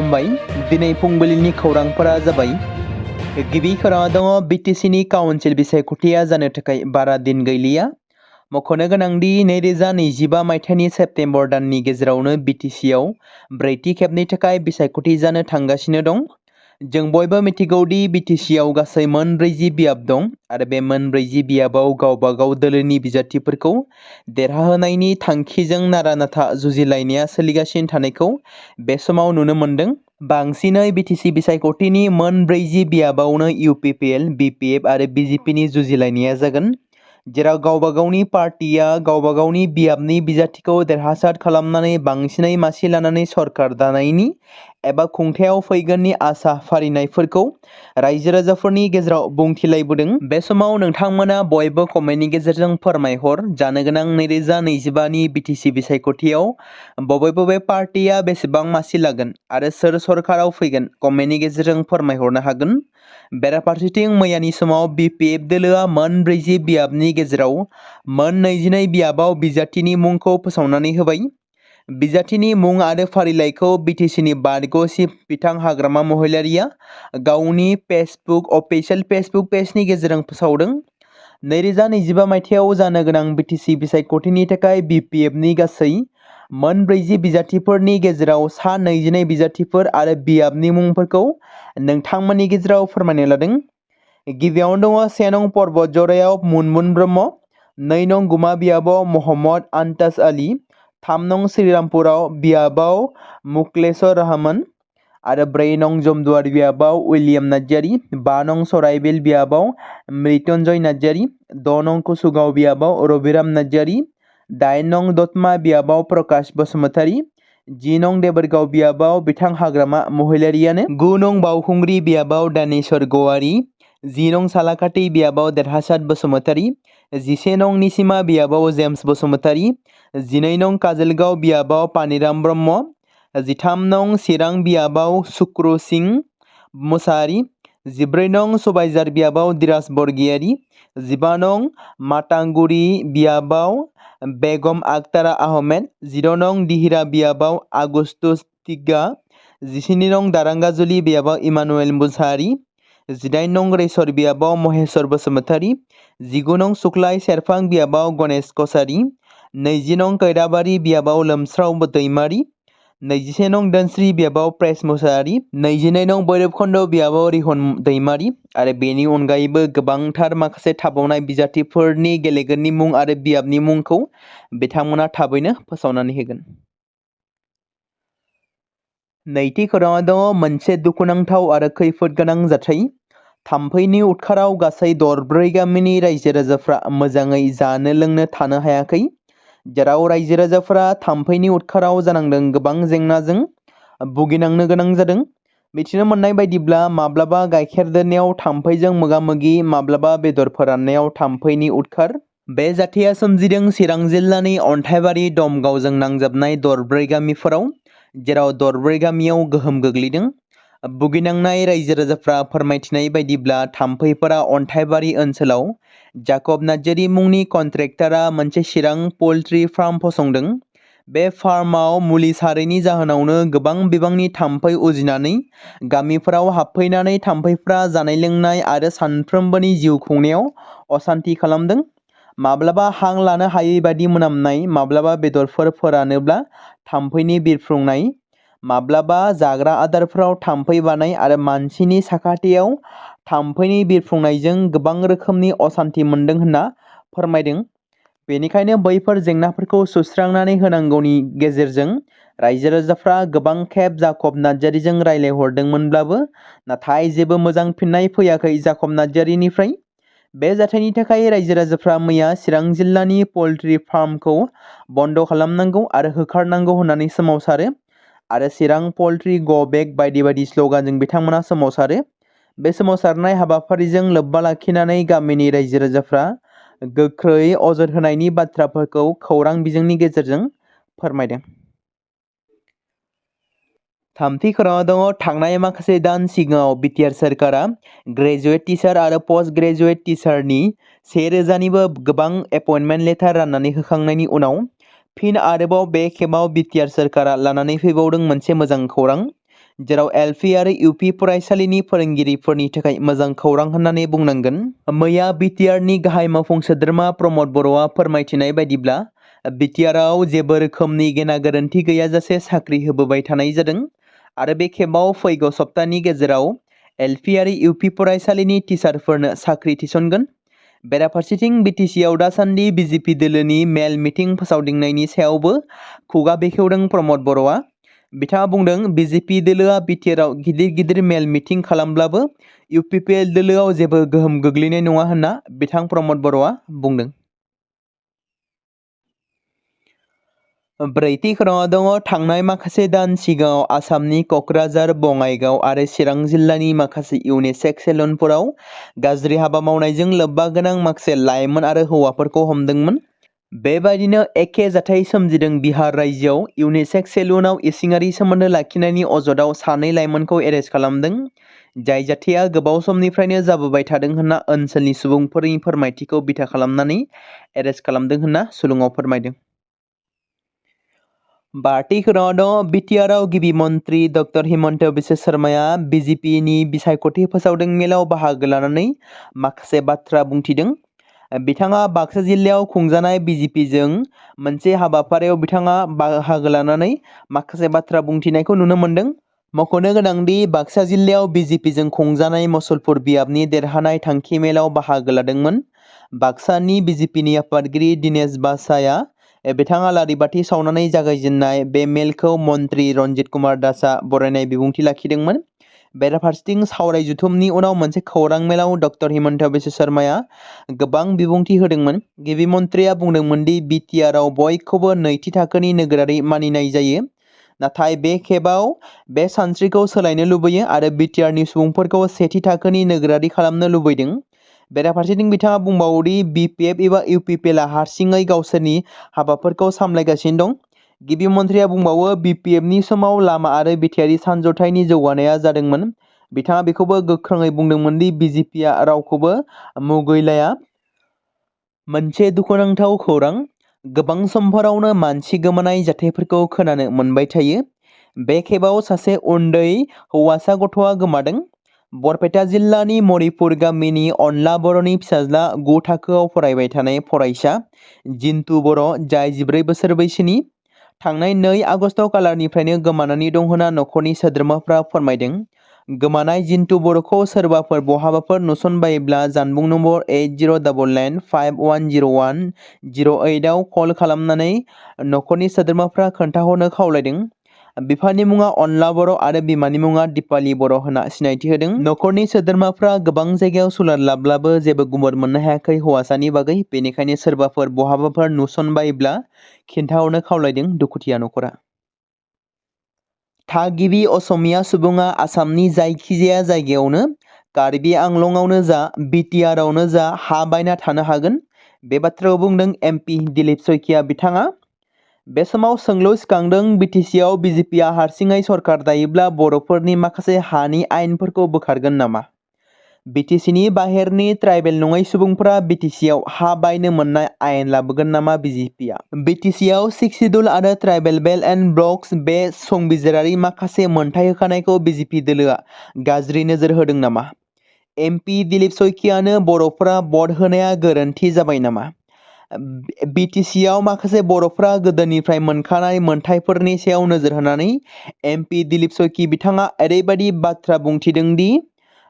खुलुमबाय दिनै फुंबिलिनि खौरांफोरा जाबाय गिबि खौराङा दङ बिटिसिनि काउन्सिल बिसायख'थिया जानो थाखाय बारा दिन गैलिया मख'नो गोनांदि 2025 मायथाइनि सेप्तेम्बर दाननि गेजेरावनो बिटिसिआव ब्रैथि खेबनि थाखाय बिसायख'थि जानो थांगासिनो दं। जों बयबो मिथिगौदि बिटिसिआव गासै मोन 40 बियाब दं आरो बे मोन 40 बियाबाव गावबा गाव दोलोनि बिजाथिफोरखौ देरहाहोनायनि थांखिजों नारा नाथा जुजिलायनाया सोलिगासिनो थानायखौ बे समाव नुनो मोन्दों। बांसिनै बिटिसि बिसायख'थिनि मोन 40 बियाबावनो इउपिपिएल, बिपिएफ आरो बिजेपिनि जुजिलायनाया जागोन, जेराव गावबा गावनि पार्टिया गावबा गावनि बियाबनि बिजाथिखौ देरहासार खालामनानै बांसिनै मासि लानानै सरकार दानायनि एबा खुंथायाव फैगोननि आसा फारिनायफोरखौ रायजो राजाफोरनि गेजेराव बुंथिलायबोदों। बे समाव नोंथांमोना बयबो कमेन्टनि गेजेरजों फोरमायहर जानो गोनां 2025 नि बिटिसि बिसायख'थियाव बबे बबे पार्टिया बेसेबां मासि लागोन आरो सोर सरकाराव फैगोन कमेन्टनि गेजेरजों फोरमायहरनो हागोन। बेराफारसेथिं मैयानि समाव बिपिएफ दोलोआ मोन 40 बियाबनि गेजेराव मोन 22 बियाबाव बिजाथिनि मुंखौ फोसावनानै होबाय। बिजाथिनि मुं आरो फारिलाइखौ बिटिसिनि बारग' चिफ बिथां हाग्रामा महिलारिया गावनि अफिसियेल फेसबुक पेजनि गेजेरजों फोसावदों। 2025 मायथाइयाव जानो गोनां बिटिसि बिसायख'थिनि थाखाय बिपिएफनि गासै मोन 40 बिजाथिफोरनि गेजेराव सा 22 बिजाथिफोर आरो बियाबनि मुंफोरखौ नोंथांमोननि गेजेराव फोरमायनो लादों। गिबियावनो दङ 1 नं पर्बत जरायाव मुनमुन ब्रह्म, 2 नं गुमा बियाबाव महम्मद आन्ताज आली, 3 नं श्रीरामपुराव बियाबाव मुक्लेश्वर रहमान आरो 4 नं जमदुवार बियाबाव उइलियाम नार्जारी, 5 नं सराइबिल बियाबाव मृत्युंजय नार्जारी, 6 नं कुसुगाव बियाबाव रबिराम नार्जारी, 8 नं दतमा बियाबाव प्रकाश बसुमतारी, 10 नं देबरगाव बियाबाव बिथां हाग्रामा महिलारियानो, 9 नं बावखुंग्रि बियाबाव दानेश्वर गवारी, 10 नं सालाकाटि बियाबाव देरहासाद बसुमतारी, 11 नं निसिमा बियाबाव जेम्स बसुमतारी, 12 नं काजलगाव बियाबाव पानिराम ब्रह्म, 13 नं चिरां बियाबाव सुक्रु सिंह मुसाहारि, 14 नं सबाइझार बियाबाव धीराज बरगयारी, 15 नं मातांगुरि बियाबाव बेगम आख्तारा आहमेद, 16 नं दिहिरा बियाबाव आगुस्तुस तिग्गा, 17 नं दारांगाजुलि बियाबाव इमानुएल मुसाहारि, 18 नं रेसर बियाबाव महेश्वर बसुमतारी, 19 नं सुक्लाय सेरफां बियाबाव गणेश कसारी, 20 नं कैराबारि बियाबाव लोमस्राव दैमारि, 21 नं दोनस्रि बियाबाव प्रेस मुसाहारि, 22 नं भैरबखुन्द बियाबाव रिहन दैमारि आरो बेनि अनगायैबो गोबांथार माखासे थाबावनाय बिजाथिफोरनि गेलेगिरिनि मुं आरो बियाबनि मुंखौ बिथांमोना थाबैनो फोसावनानै होगोन। नैथि खौराङा दङ मोनसे दुखुनांथाव आरो खैफोद गोनां जाथाय। थाम्फैनि उदखाराव गासै दरब्रै गामिनि रायजो राजाफ्रा मोजाङै जानो लोंनो थानो हायाखै, जेराव रायजो राजाफोरा थाम्फैनि उदखाराव जानांदों गोबां जेंनाजों भुगिनांनो गोनां जादों। मिथिनो मोननाय बायदिब्ला माब्लाबा गाइखेर दोननायाव थाम्फैजों मोगा-मोगि, माब्लाबा बेदर फोराननायाव थाम्फैनि उदखार। बे जाथाया सोमजिदों चिरां जिल्लानि अन्थाइबारि दमगावजों नांजाबनाय दरब्रै गामिफोराव, जेराव दरब्रै गामियाव गोहोम गोग्लैदों। भुगिनांनाय रायजो राजाफ्रा फोरमायथिनाय बायदिब्ला थाम्फैफोरा अन्थाइबारि ओनसोलाव जाकब नार्जारी मुंनि कन्ट्रेक्टरा मोनसे चिरां पल्ट्रि फार्म फसंदों। बे फार्माव मुलि सारैनि जाहोनावनो गोबां बिबांनि थाम्फै उजिनानै गामिफोराव हाबफैनानै थाम्फैफ्रा जानाय लोंनाय आरो सानफ्रोमबोनि जिउ खुंनायाव असान्ति खालामदों। माब्लाबा हां लानो हायै बादि मोनामनाय, माब्लाबा बेदरफोर फोरानोब्ला थाम्फैनि बिरफुंनाय, माब्लाबा जाग्रा आदारफोराव थाम्फै बानाय आरो मानसिनि साखाथियाव थाम्फैनि बिरफुंनायजों गोबां रोखोमनि असान्ति मोनदों होनना फोरमायदों। बेनिखायनो बैफोर जेंनाफोरखौ सुस्रांनानै होनांगौनि गेजेरजों रायजो राजाफ्रा गोबां खेब जाकब नार्जारीजों रायलायहरदोंमोनब्लाबो नाथाय जेबो मोजां फिननाय फैयाखै जाकब नार्जारीनिफ्राय। बे जाथायनि थाखाय रायजो राजाफ्रा मैया चिरां जिल्लानि पल्ट्रि फार्मखौ बन्द' खालामनांगौ आरो होखारनांगौ होननानै सोमावसारो आरो चिरां पल्ट्रि गो बेक बायदि बायदि स्लगानजों बिथांमोना सोमावसारो। बे सोमावसारनाय हाबाफारिजों लोब्बा लाखिनानै गामिनि रायजो राजाफ्रा गोख्रै अजद होनायनि बाथ्राफोरखौ खौरां बिजोंनि गेजेरजों फोरमायदों। थामथि खौराङाव दङ थांनाय माखासे दान सिगाङाव बिटिआर सोरखारा ग्रेजुवेट टिचार आरो पस्ट ग्रेजुवेट टिचारनि 1000निबो गोबां एपइन्टमेन्ट लेटार राननानै होखांनायनि उनाव फिन आरोबाव बे खेबाव बिटिआर सोरखारा लानानै फैबावदों मोनसे मोजां खौरां। जेराव एलपि आरो इउपि फरायसालिनि फोरोंगिरिफोरनि थाखाय मोजां खौरां होननानै बुंनांगोन। मैया बिटिआरनि गाहाय मावफुं सोद्रोमा प्रमद बर'आ फोरमायथिनाय बायदिब्ला बिटिआरआव जेबो रोखोमनि गेना गोरोन्थि गैयाजासे साख्रि होबोबाय थानाय जादों आरो बे खेबाव फैगौ सप्तानि गेजेराव एलपि आरो इउपि फरायसालिनि टिचारफोरनो साख्रि थिसनगोन। बेराफारसेथिं बिटिसिआव दासान्दि बिजेपि दोलोनि मेल मिटिं फोसावदिंनायनि सायावबो खुगा बेखेवदों प्रमद बर'आ। बिथाङा बुंदों बिजेपि दोलोआ बिटिआरआव गिदिर गिदिर मेल मिटिं खालामब्लाबो इउपिपिएल दोलोआव जेबो गोहोम गोग्लैनाय नङा होनना बिथां प्रमद बर'आ बुंदों। ब्रैथि खौराङाव दङ थांनाय माखासे दान सिगाङाव आसामनि क'क्राझार, बङाइगाव आरो चिरां जिल्लानि माखासे इउनिसेक्स सेलुनफोराव गाज्रि हाबा मावनायजों लोब्बा गोनां माखासे लाइमोन आरो हौवाफोरखौ हमदोंमोन। बेबायदिनो एखे जाथाय सोमजिदों बिहार रायजोआव इउनिसेक्स सेलुनाव इसिङारि सोमोन्दो लाखिनायनि अजदाव सानै लाइमोनखौ एरेस्ट खालामदों। जाय जाथाया गोबाव समनिफ्रायनो जाबोबाय थादों होनना ओनसोलनि सुबुंफोरनि फोरमायथिखौ बिथा खालामनानै एरेस्ट खालामदों होनना सुलुङाव फोरमायदों। बाथि खौराङाव दङ बिटिआरआव गिबि मन्त्रि डक्टर हिमन्त बिश्व शर्माया बिजेपिनि बिसायख'थि फोसावदिं मेलाव बाहागो लानानै माखासे बाथ्रा बुंथिदों। बिथाङा बाक्सा जिल्लायाव खुंजानाय बिजेपिजों मोनसे हाबाफारियाव बिथाङा बाहागो लानानै माखासे बाथ्रा बुंथिनायखौ नुनो मोन्दों। मख'नो गोनांदि बाक्सा जिल्लायाव बिजेपिजों खुंजानाय मुसलपुर बियाबनि देरहानाय थांखि मेलाव बाहागो लादोंमोन। बाक्सानि बिजेपिनि आफादगिरि दिनेश बासाया बिथाङा लारि बाथि सावनानै जागायजेननाय बे मेलखौ मन्त्रि रन्जित कुमार दासआ बरायनाय बिबुंथि लाखिदोंमोन। बेराफारसेथिं सावराय जथुमनि उनाव मोनसे खौरां मेलाव डक्टर हिमन्त बिश्व शर्माया गोबां बिबुंथि होदोंमोन। गिबि मन्थ्रिया बुंदोंमोन दि बिटिआरआव बयखौबो नैथि थाखोनि नोगोरारि मानिनाय जायो। नाथाय बे खेबाव बे सानस्रिखौ सोलायनो लुबैयो आरो बिटिआरनि सुबुंफोरखौ सेथि थाखोनि नोगोरारि खालामनो लुबैदों। बेराफारसेथिं बिथाङा बुंबावोदि बिपिएफ एबा इउपिपिएलआ हारसिङै गावसोरनि हाबाफोरखौ सामलायगासिनो दं। गिबि मन्थ्रिया बुंबावो बिपिएफनि समाव लामा आरो बिटिआरनि सानज'थायनि जौगानाया जादोंमोन। बिथाङा बेखौबो गोख्रोङै बुंदोंमोन दि बिजेपिआ रावखौबो मुगैलाया। मोनसे दुखुनांथाव खौरां, गोबां समफोरावनो मानसि गोमानाय जाथायफोरखौ खोनानो मोनबाय थायो। बे खेबाव सासे उन्दै हौवासा गथ'आ गोमादों। बरपेटा जिल्लानि मरिपुर गामिनि अनला बर'नि फिसाज्ला 9 थाखोआव फरायबाय थानाय फरायसा जिन्तु बर', जाय 14 बोसोर बैसोनि, थांनाय 2 आगस्ट खालारनिफ्रायनो गोमानानै दं होनना न'खरनि सोद्रोमाफ्रा फोरमायदों। गोमानाय जिन्तु बर'खौ सोरबाफोर बहाबाफोर नुसनबायोब्ला जानबुं नम्बर 8099510108 आव कल खालामनानै न'खरनि सोद्रोमाफ्रा खोन्थाहरनो खावलायदों। बिफानि मुङा अनला बर' आरो बिमानि मुङा दिपाली बर' होनना सिनायथि होदों। न'खरनि सोद्रोमाफ्रा गोबां जायगायाव सुलाद लाब्लाबो जेबो गुमुर मोननो हायाखै हौवासानि बागै। बेनिखायनो सोरबाफोर बहाबाफोर नुसनबायोब्ला खिन्थाहरनो खावलायदों दुखुथिया न'खरा। थागिबि असमिया सुबुङा आसामनि जायखिजाया जायगायावनो, कार्बि आंलंआवनो जा, बिटिआरआवनो जा हा बायना थानो हागोन। बे बाथ्राखौ बुंदों एमपि दिलीप शइकिया बिथाङा। बे समाव सोंलु सिखांदों बिटिसिआव बिजेपिआ हारसिङै सरकार दायोब्ला बर'फोरनि माखासे हानि आयेनफोरखौ बोखारगोन नामा? बिटिसिनि बाहेरनि ट्राइबेल नङै सुबुंफोरा बिटिसिआव हा बायनो मोननाय आयेन लाबोगोन नामा बिजेपिआ? बिटिसिआव 6 सिडुल आरो ट्राइबेल बेल्ट एन्ड ब्लक्स बे संबिजिरारि माखासे मोनथाय होखानायखौ बिजेपि दोलोआ गाज्रि नोजोर होदों नामा? एमपि दिलीप शइकियानो बर'फोरा भट होनाया गोरोन्थि जाबाय नामा? बिटिसिआव माखासे बर'फ्रा गोदोनिफ्राय मोनखानाय मोनथायफोरनि सायाव नोजोर होनानै एमपि दिलीप शइकी बिथाङा ओरैबायदि बाथ्रा बुंथिदों दि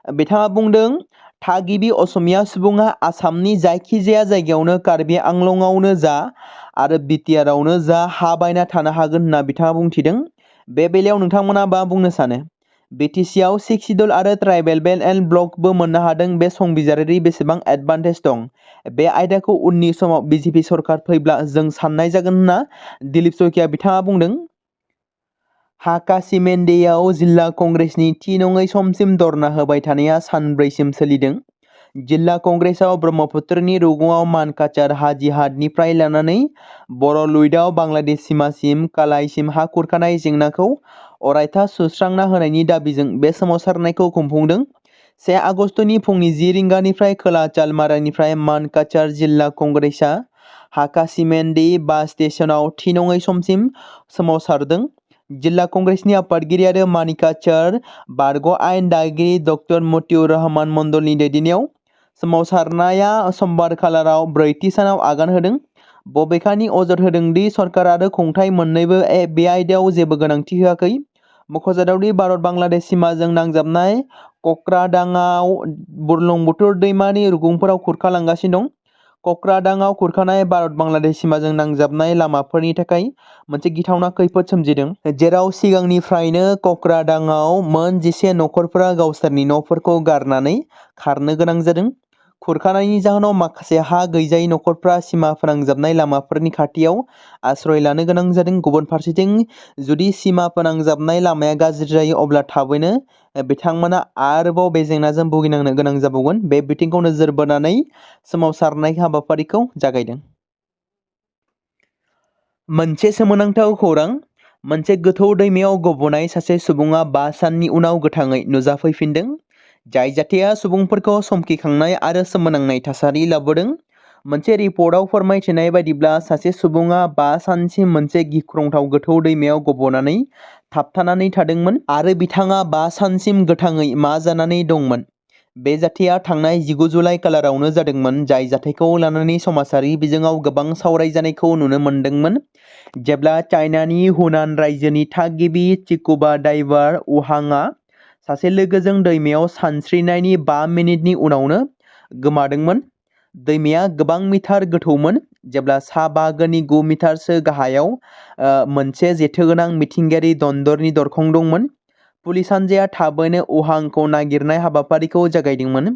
बिथाङा बुंदों थागिबि असमिया सुबुङा आसामनि जायखिजाया जायगायावनो कार्बि आंलंआवनो जा आरो बिटिआरआवनो जा हा बायना थानो हागोन होनना बिथाङा बुंथिदों। बे बेलायाव नोंथांमोना मा बुंनो सानो? बिटिसिआव 6 सिडुल आरो ट्राइबेल बेल्ट एन्ड ब्लकबो मोननो हादों। बे संबिजिरारि बेसेबां एडभान्टेज दं? बे आयदाखौ उननि समाव बिजेपि सरकार फैब्ला जों साननाय जागोन होनना दिलीप शइकिया बिथाङा बुंदों। हाकासिमेन्डेआव जिल्ला कंग्रेसनि थि नङै समसिम धर्ना होबाय थानाया सानब्रैसिम सोलिदों। जिल्ला कंग्रेसआव ब्रह्मपुत्रनि रुगुङाव मानकाचार हाजिहादनिफ्राय लानानै बर'लुइटआव बांलादेश सिमासिम कालाइसिम हा खुरखानाय जेंनाखौ अरायथा सुस्रांना होनायनि दाबिजों बे सोमावसारनायखौ खुंफुंदों। 1 आगस्तनि फुंनि 10 रिंगानिफ्राय खोला चालमारानिफ्राय मानकाचार जिल्ला कंग्रेसआ हाकासिमेन्डे बास स्टेशनाव थि नङै समसिम सोमावसारदों। जिल्ला कंग्रेसनि आफादगिरि आरो मानिकाचार बारग' आयेन दागिरि डक्टर मतिउर रहमान मण्डलनि दैदेननायाव सोमावसारनाया समबार खालाराव 4थि सानाव आगान होदों। बबेखानि अजद होदों दि सरकार आरो खुंथाय मोन्नैबो बे आयदायाव जेबो गोनांथि होआखै। मख'जाथावदि भारत बांलादेश सिमाजों नांजाबनाय कक्राडाङाव बुरलुंबुथुर दैमानि रुगुंफोराव खुरखालांगासिनो दं। कक्राडाङाव खुरखानाय भारत बांलादेश सिमाजों नांजाबनाय लामाफोरनि थाखाय मोनसे गिथावना खैफोद सोमजिदों, जेराव सिगांनिफ्रायनो कक्राडाङाव मोन 11 नखरफोरा गावसोरनि न'फोरखौ गारनानै खारनो गोनां जादों। खुरखानायनि जाहोनाव माखासे हा गैजायै नखरफ्रा सिमा फोनांजाबनाय लामाफोरनि खाथियाव आश्रय लानो गोनां जादों। गुबुन फारसेथिं, जुदि सिमा फोनांजाबनाय लामाया गाज्रि जायो अब्ला थाबैनो बिथांमोना आरोबाव बे जेंनाजों भुगिनांनो गोनां जाबावगोन। बे बिथिंखौ नोजोर बोनानै सोमावसारनाय हाबाफारिखौ जागायदों। मोनसे सोमोनांथाव खौरां। मोनसे गोथौ दैमायाव गब'नाय सासे सुबुङा 5 साननि उनाव गोथाङै नुजाफैफिनदों, जाय जाथाया सुबुंफोरखौ समखिखांनाय आरो सोमोनांनाय थासारि लाबोदों। मोनसे रिपर्टआव फोरमायथिनाय बायदिब्ला सासे सुबुङा 5 सानसिम मोनसे गिख्रंथाव गोथौ दैमायाव गब'नानै थाबथानानै थादोंमोन आरो बिथाङा 5 सानसिम गोथाङै मा जानानै दंमोन। बे जाथाया थांनाय 19 जुलाइ खालारावनो जादोंमोन, जाय जाथायखौ लानानै समाजारि बिजोङाव गोबां सावरायजानायखौ नुनो मोन्दोंमोन। जेब्ला चाइनानि हुनान रायजोनि थागिबि स्कुबा डाइभार उहांआ सासे लोगोजों दैमायाव सानस्रिनायनि 5 मिनिटनि उनावनो गोमादोंमोन। दैमाया गोबां मिटार गोथौमोन, जेब्ला सा बाहागोनि 9 मिटारसो गाहायाव मोनसे जेथोगोनां मिथिंगायारि दन्दरनि दरखं दंमोन। पुलिस हान्जाया थाबैनो उहांखौ नागिरनाय हाबाफारिखौ जागायदोंमोन।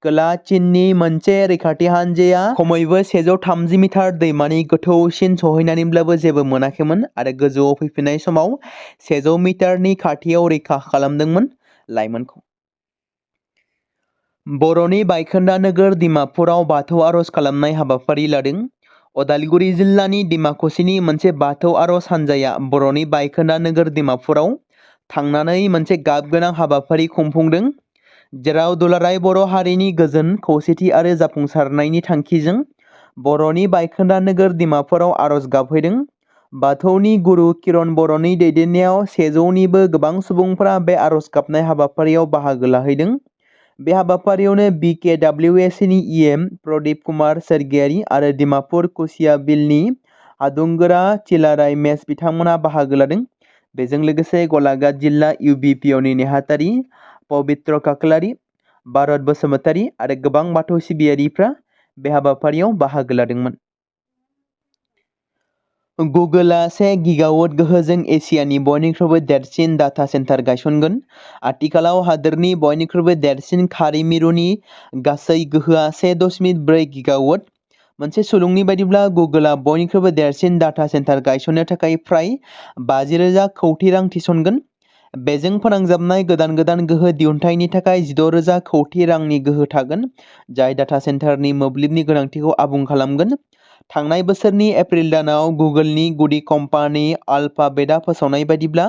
खोला चीननि मोनसे रैखाथि हान्जाया खमैबो 130 मिटार दैमानि गोथौसिन सहैनानैब्लाबो जेबो मोनाखैमोन आरो गोजौआव फैफिननाय समाव 100 मिटारनि खाथियाव रैखा खालामदोंमोन। लाइमोनखौ बर'नि बायखोन्दा नोगोर डिमापुराव बाथौ आर'ज खालामनाय हाबाफारि लादों। उदालगुरि जिल्लानि डिमाकुसिनि मोनसे बाथौ आर'ज हान्जाया बर'नि बायखोन्दा नोगोर डिमापुराव थांनानै मोनसे गाबगोनां हाबाफारि खुंफुंदों, जेराव दुलाराय बर' हारिनि गोजोन, खौसेथि आरो जाफुंसारनायनि थांखिजों बर'नि बायखोन्दा नोगोर डिमापुराव आर'ज गाबहैदों। बाथौनि गुरु किरण बर'नि दैदेननायाव 100निबो गोबां सुबुंफोरा बे आर'ज गाबनाय हाबाफारियाव बाहागो लाहैदों। बे हाबाफारियावनो BKWSनि EM प्रदीप कुमार सोरगियारि आरो डिमापुर कुसिया बिलनि हादुंगोरा चिलाराय मेस बिथांमोना बाहागो लादों। बेजों लोगोसे गलाघाट जिल्ला UBPOनि नेहाथारि पबित्र काकलारि, भारत बसुमतारी आरो गोबां बाथौ सिबियारिफ्रा बे हाबाफारियाव बाहागो लादोंमोन। गुगोलआ 1 गिगावाट गोहोजों एसियानि बयनिख्रुइबो देरसिन डाटा सेन्टार गायसनगोन। आथिखालाव हादोरनि बयनिख्रुइबो देरसिन खारि मिरुनि गासै गोहोआ 1.4 गिगावाट। मोनसे सुलुंनि बायदिब्ला गुगोलआ बयनिख्रुइबो देरसिन डाटा सेन्टार गायसननो थाखाय फ्राय 50,000 कौटि रां थिसनगोन। बेजों फोनांजाबनाय गोदान गोहो दिहुनथायनि थाखाय 16,000 कौटि रांनि गोहो थागोन, जाय डाटा सेन्टारनि मोब्लिबनि गोनांथिखौ आबुं खालामगोन। थांनाय बोसोरनि एप्रिल दानाव गुगोलनि गुदि कम्पानि आल्फाबेटआ फोसावनाय बायदिब्ला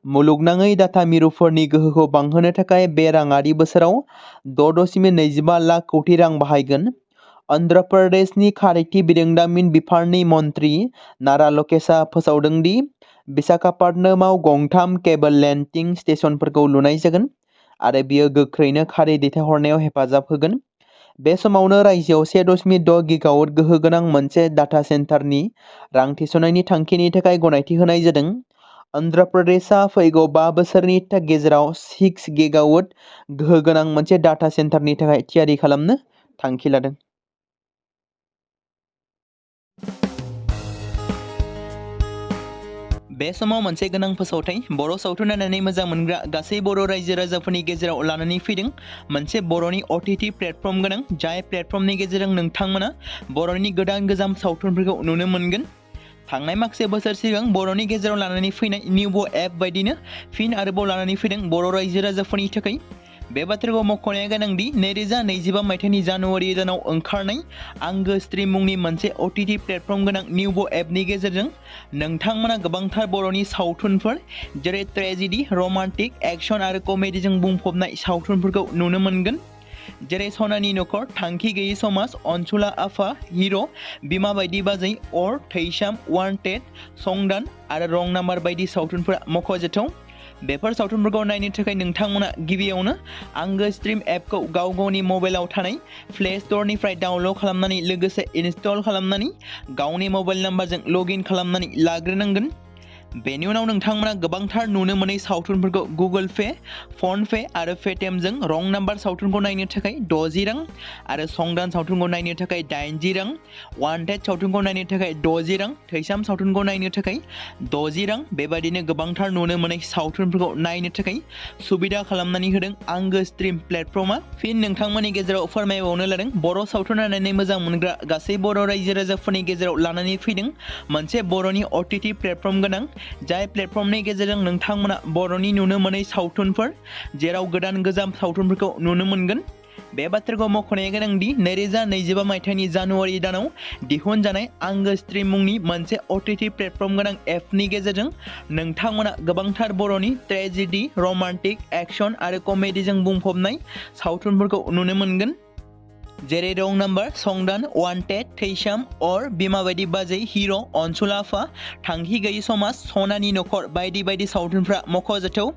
मुलुगनाङै डाटा मिरुफोरनि गोहोखौ बांहोनो थाखाय बे राङारि बोसोराव 6.25 लाख कौटि रां बाहायगोन। अन्ध्र प्रदेशनि खारिथि बिरोंदामिन बिफाननि मन्थ्रि नारा लकेशआ फोसावदों दि विशाखापट्टनमाव 2 केबल लेन्डिं स्टेशनफोरखौ लुनाय जागोन आरो बेयो गोख्रैनो खारि दैथायहरनायाव हेफाजाब होगोन। बे समावनो रायजोआव 1.6 गिगावाट गोहो गोनां मोनसे डाटा सेन्टारनि रां थिसननायनि थांखिनि थाखाय गनायथि होनाय जादों। अन्ध्र प्रदेशआ फैगौ 5 बोसोरनि गेजेराव 6 गिगावाट गोहो गोनां मोनसे डाटा सेन्टारनि थाखाय थियारि खालामनो थांखि लादों। बे समाव मोनसे गोनां फोसावथाय बर' सावथुन नायनानै मोजां मोनग्रा गासै बर' रायजो राजाफोरनि गेजेराव लानानै फैदों मोनसे बर'नि OTT प्लेटफर्म गोनां, जाय प्लेटफर्मनि गेजेरजों नोंथांमोना बर'नि गोजाम सावथुनफोरखौ नुनो मोनगोन। थांनाय माखासे बोसोर सिगां बर'नि गेजेराव लानानै फैनाय निउबो एप बायदिनो फिन आरोबाव लानानै फैदों बर' रायजो राजाफोरनि थाखाय। बे बाथ्राखौ मख'नाया गोनांदि 2025 मायथाइनि जानुवारि दानाव ओंखारनाय आंगो स्ट्रिम मुंनि मोनसे OTT प्लेटफर्म गोनां निउबो एपनि गेजेरजों नोंथांमोना गोबांथार बर'नि सावथुनफोर जेरै ट्रेजेडि, रमान्टिक, एक्सन आरो कमेडिजों बुंफबनाय सावथुनफोरखौ नुनो मोनगोन। जेरै सनानि नखर, थांखि गैयै समाज, अनसुला आफा, हिर', बिमा बायदि बाजै, अर, थैसाम, वान्टेड, संदान आरो रं नाम्बार बायदि सावथुनफोरा मख'जाथाव। बेफोर सावथुनफोरखौ नायनो थाखाय नोंथांमोना गिबियावनो आंगो स्ट्रिम एपखौ गावनि मबाइलाव थानाय प्ले स्ट'रनिफ्राय डाउनल'ड खालामनानै लोगोसे इनस्टल खालामनानै गावनि मबाइल नाम्बारजों लगइन खालामनानै लाग्रोनांगोन। बेनि उनाव नोंथांमोना गोबांथार नुनो मोनै सावथुनफोरखौ गुगोल पे, फन पे आरो पेटिएमजों रं नाम्बार सावथुनखौ नायनो थाखाय 60 रां आरो संदान सावथुनखौ नायनो थाखाय 80 रां, वान्टेड सावथुनखौ नायनो थाखाय 60 रां, थैसाम सावथुनखौ नायनो थाखाय 60 रां बेबायदिनो गोबांथार नुनो मोनै सावथुनफोरखौ नायनो थाखाय सुबिदा खालामनानै होदों आंगो स्ट्रिम प्लेटफर्मा। फिन नोंथांमोननि गेजेराव फोरमायबावनो लादों बर' सावथुन नायनानै मोजां मोनग्रा गासै बर' रायजो राजाफोरनि गेजेराव लानानै फैदों मोनसे बर'नि OTT प्लेटफर्म गोनां, जाय प्लेटफर्मनि गेजेरजों नोंथांमोना बर'नि नुनो मोनै सावथुनफोर जेराव गोदान गोजाम सावथुनफोरखौ नुनो मोनगोन। बे बाथ्राखौ मख'नाया गोनांदि 2025 मायथाइनि जानुवारि दानाव दिहुनजानाय आंगो स्ट्रिम मुंनि मोनसे OTT प्लेटफर्म गोनां एपनि गेजेरजों नोंथांमोना गोबांथार बर'नि ट्रेजेडि, रमान्टिक, एक्शन आरो कमेडिजों बुंफबनाय सावथुनफोरखौ नुनो मोनगोन। जेरै रं नाम्बार, संदान, वान्टेड, थैसाम, अर, बिमा बायदि बाजै, हिर', अनसुला आफा, थांखि गैयै समाज, सनानि नखर बायदि बायदि सावथुनफ्रा मख'जाथाव।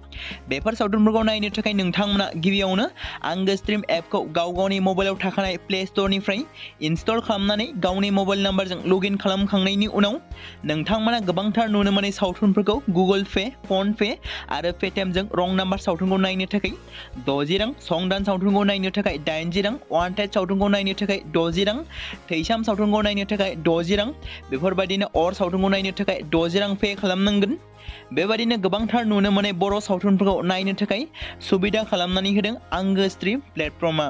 बेफोर सावथुनफोरखौ नायनो थाखाय नोंथांमोना गिबियावनो आंगो स्ट्रिम एपखौ गावनि मबाइलाव थाखानाय प्ले स्ट'रनिफ्राय इनस्टल खालामनानै गावनि मबाइल नाम्बारजों लगइन खालामखांनायनि उनाव नोंथांमोना गोबांथार नुनो मोनै सावथुनफोरखौ गुगोल पे, फन पे आरो पेटिएमजों रं नाम्बार सावथुनखौ नायनो थाखाय 60 रां, संदान सावथुनखौ नायनो थाखाय 80 रां, वान्टेड सावथुनखौ नायनो थाखाय 60 रां, थैसाम सावथुनखौ नायनो थाखाय 60 रां बेफोरबायदिनो अर सावथुनखौ नायनो थाखाय 60 रां पे खालामनांगोन। बेबायदिनो गोबांथार नुनो मोनै बर' सावथुनफोरखौ नायनो थाखाय सुबिदा खालामनानै होदों आंगो स्ट्रिम प्लेटफर्मा।